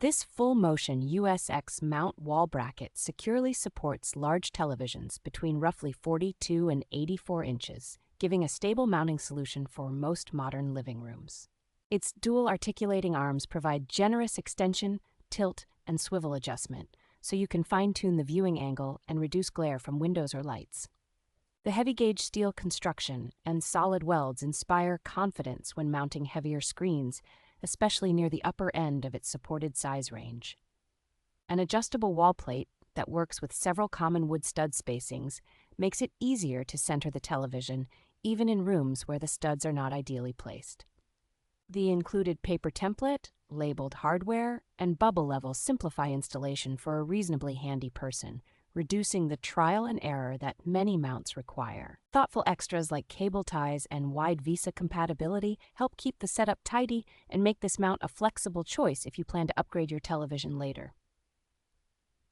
This full-motion USX mount wall bracket securely supports large televisions between roughly 42 and 84 inches, giving a stable mounting solution for most modern living rooms. Its dual articulating arms provide generous extension, tilt, and swivel adjustment, so you can fine-tune the viewing angle and reduce glare from windows or lights. The heavy-gauge steel construction and solid welds inspire confidence when mounting heavier screens, especially near the upper end of its supported size range. An adjustable wall plate that works with several common wood stud spacings makes it easier to center the television, even in rooms where the studs are not ideally placed. The included paper template, labeled hardware, and bubble level simplify installation for a reasonably handy person, reducing the trial and error that many mounts require. Thoughtful extras like cable ties and wide VESA compatibility help keep the setup tidy and make this mount a flexible choice if you plan to upgrade your television later.